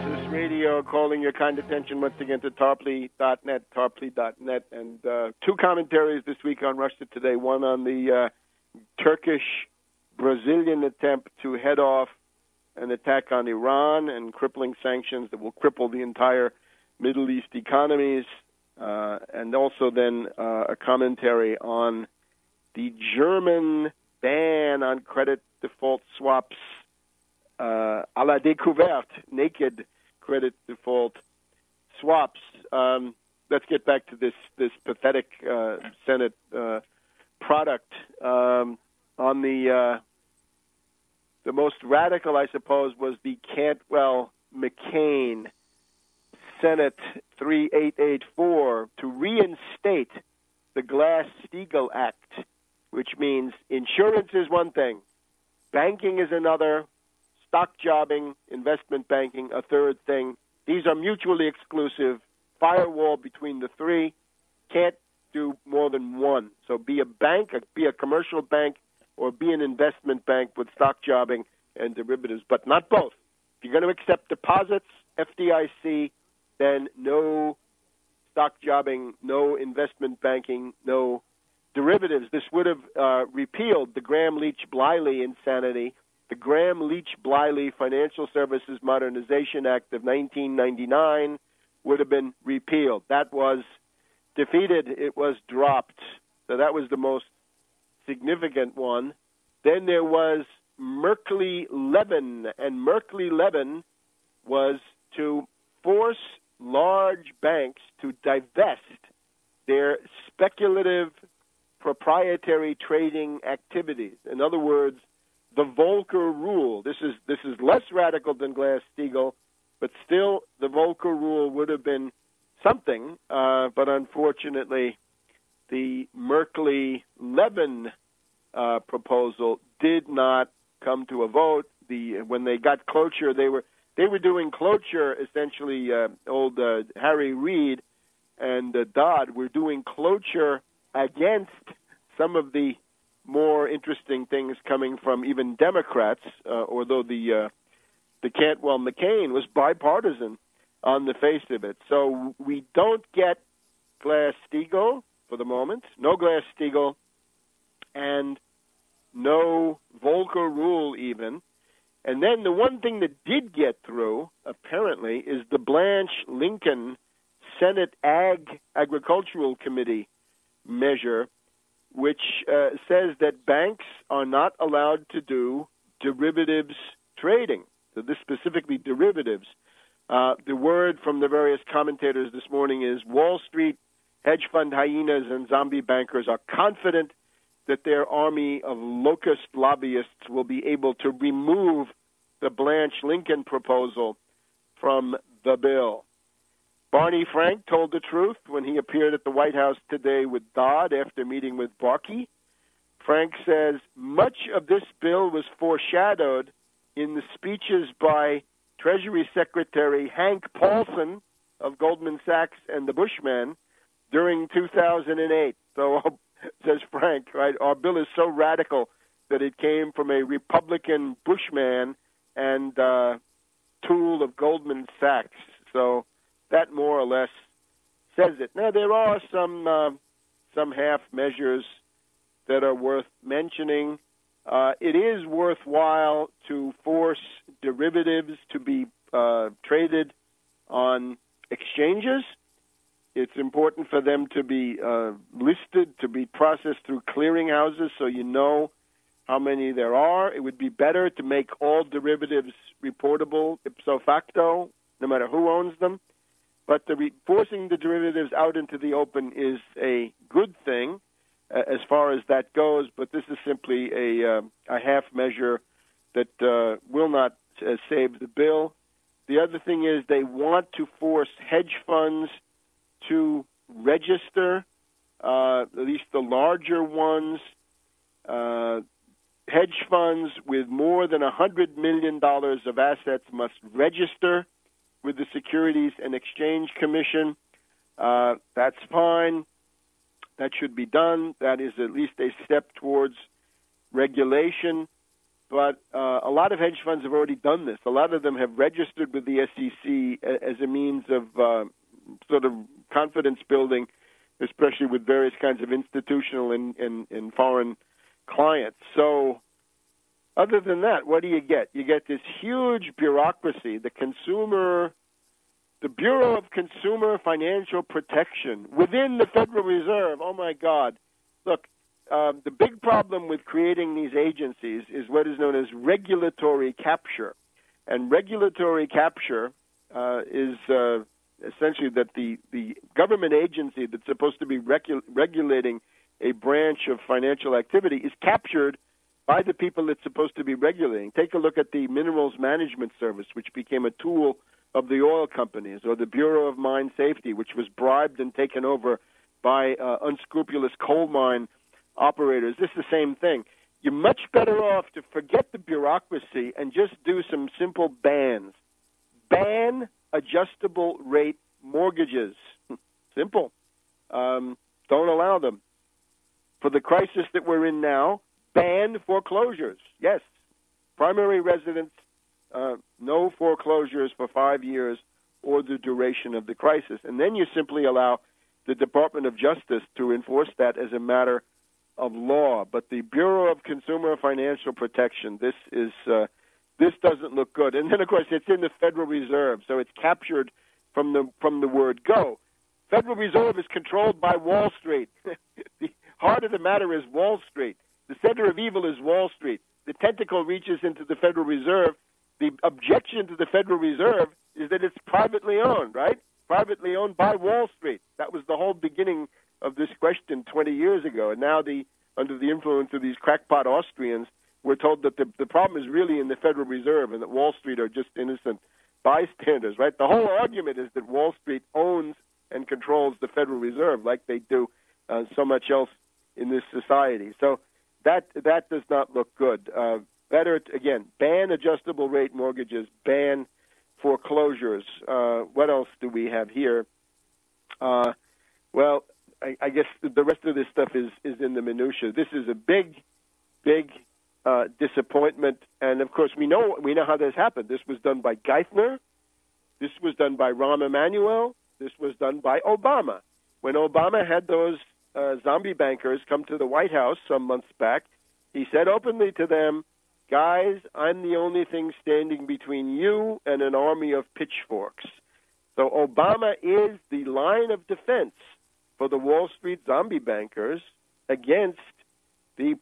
Business Radio, calling your kind attention once again to Tarpley.net, Tarpley.net, and two commentaries this week on Russia Today. One on the Turkish-Brazilian attempt to head off an attack on Iran and crippling sanctions that will cripple the entire Middle East economies, and also then a commentary on the German ban on credit default swaps, à la découverte, naked credit default swaps. Let's get back to this pathetic Senate product. On the most radical, I suppose, was the Cantwell-McCain Senate 3884 to reinstate the Glass-Steagall Act, which means insurance is one thing, banking is another, stock jobbing, investment banking, a third thing. These are mutually exclusive, firewall between the three, can't do more than one. So be a bank, be a commercial bank, or be an investment bank with stock jobbing and derivatives, but not both. If you're going to accept deposits, FDIC, then no stock jobbing, no investment banking, no derivatives. This would have repealed the Graham-Leach-Bliley insanity. The Graham-Leach-Bliley Financial Services Modernization Act of 1999 would have been repealed. That was defeated. It was dropped. So that was the most significant one. Then there was Merkley-Levin, and Merkley-Levin was to force large banks to divest their speculative proprietary trading activities. In other words, the Volcker rule. This is less radical than Glass-Steagall, but still the Volcker rule would have been something. But unfortunately, the Merkley-Levin proposal did not come to a vote. When they got cloture, they were doing cloture essentially. Old Harry Reid and Dodd were doing cloture against some of the more interesting things coming from even Democrats, although the Cantwell-McCain was bipartisan on the face of it. So we don't get Glass-Steagall for the moment, no Glass-Steagall, and no Volcker rule even. And then the one thing that did get through, apparently, is the Blanche Lincoln Senate Agricultural Committee measure, which says that banks are not allowed to do derivatives trading. So this specifically derivatives. The word from the various commentators this morning is Wall Street hedge fund hyenas and zombie bankers are confident that their army of locust lobbyists will be able to remove the Blanche Lincoln proposal from the bill. Barney Frank told the truth when he appeared at the White House today with Dodd after meeting with Barkey. Frank says much of this bill was foreshadowed in the speeches by Treasury Secretary Hank Paulson of Goldman Sachs and the Bushmen during 2008. So, says Frank, right, our bill is so radical that it came from a Republican Bushman and tool of Goldman Sachs. So that more or less says it. Now, there are some half measures that are worth mentioning. It is worthwhile to force derivatives to be traded on exchanges. It's important for them to be listed, to be processed through clearinghouses so you know how many there are. It would be better to make all derivatives reportable ipso facto, no matter who owns them. But forcing the derivatives out into the open is a good thing as far as that goes, but this is simply a half measure that will not save the bill. The other thing is they want to force hedge funds to register, at least the larger ones. Hedge funds with more than $100 million of assets must register with the Securities and Exchange Commission. That's fine. That should be done. That is at least a step towards regulation. but a lot of hedge funds have already done this. A lot of them have registered with the SEC as a means of sort of confidence building, especially with various kinds of institutional and foreign clients. So other than that, what do you get? You get this huge bureaucracy, the Bureau of Consumer Financial Protection within the Federal Reserve. Oh, my God. Look, the big problem with creating these agencies is what is known as regulatory capture. And regulatory capture is essentially that the government agency that's supposed to be regulating a branch of financial activity is captured by the people it's supposed to be regulating. Take a look at the Minerals Management Service, which became a tool of the oil companies, or the Bureau of Mine Safety, which was bribed and taken over by unscrupulous coal mine operators. This is the same thing. You're much better off to forget the bureaucracy and just do some simple bans. Ban adjustable rate mortgages. Simple. Don't allow them. For the crisis that we're in now, ban foreclosures. Yes. Primary residence, no foreclosures for 5 years or the duration of the crisis. And then you simply allow the Department of Justice to enforce that as a matter of law. But the Bureau of Consumer Financial Protection, this doesn't look good. And then, of course, it's in the Federal Reserve, so it's captured from the word go. Federal Reserve is controlled by Wall Street. The heart of the matter is Wall Street. The center of evil is Wall Street. The tentacle reaches into the Federal Reserve. The objection to the Federal Reserve is that it's privately owned, right? Privately owned by Wall Street. That was the whole beginning of this question 20 years ago. And now, under the influence of these crackpot Austrians, we're told that the problem is really in the Federal Reserve and that Wall Street are just innocent bystanders, right? The whole argument is that Wall Street owns and controls the Federal Reserve like they do so much else in this society. So that does not look good. Better, again, ban adjustable rate mortgages, ban foreclosures. What else do we have here? Well, I guess the rest of this stuff is in the minutia. This is a big disappointment, and of course we know how this happened. This was done by Geithner. This was done by Rahm Emanuel. This was done by Obama. When Obama had those zombie bankers come to the White House some months back, he said openly to them, "Guys, I'm the only thing standing between you and an army of pitchforks." So Obama is the line of defense for the Wall Street zombie bankers against the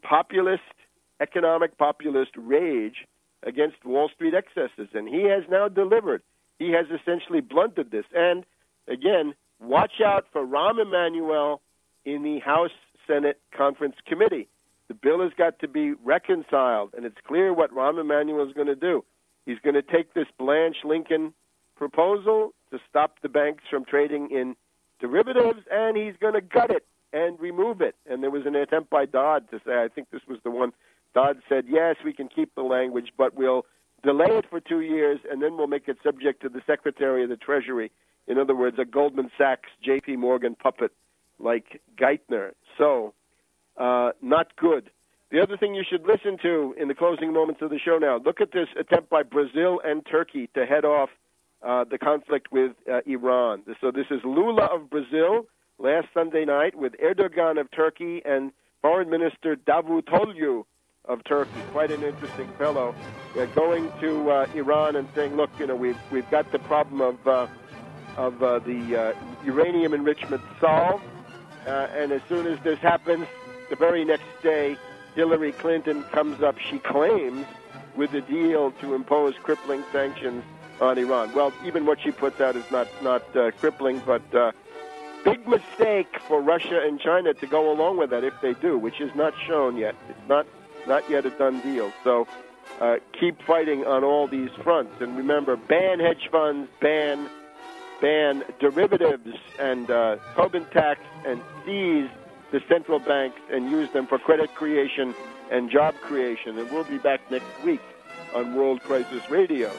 economic populist rage against Wall Street excesses. And he has now delivered. He has essentially blunted this. And, again, watch out for Rahm Emanuel in the House-Senate Conference Committee. The bill has got to be reconciled, and it's clear what Rahm Emanuel is going to do. He's going to take this Blanche Lincoln proposal to stop the banks from trading in derivatives, and he's going to gut it and remove it. And there was an attempt by Dodd to say, I think this was the one, Dodd said, yes, we can keep the language, but we'll delay it for 2 years, and then we'll make it subject to the Secretary of the Treasury. In other words, a Goldman Sachs, J.P. Morgan puppet like Geithner. So, not good. The other thing you should listen to in the closing moments of the show now, look at this attempt by Brazil and Turkey to head off the conflict with Iran. So this is Lula of Brazil last Sunday night with Erdogan of Turkey and Foreign Minister Davutoglu of Turkey. Quite an interesting fellow. Going to Iran and saying, look, we've got the problem of the uranium enrichment solved, and as soon as this happens, the very next day, Hillary Clinton comes up, she claims, with a deal to impose crippling sanctions on Iran. Well, even what she puts out is not crippling, but big mistake for Russia and China to go along with that if they do, which is not shown yet. It's not yet a done deal. So keep fighting on all these fronts. And remember, ban hedge funds, ban derivatives and Tobin tax, and seize the central banks and use them for credit creation and job creation. And we'll be back next week on World Crisis Radio.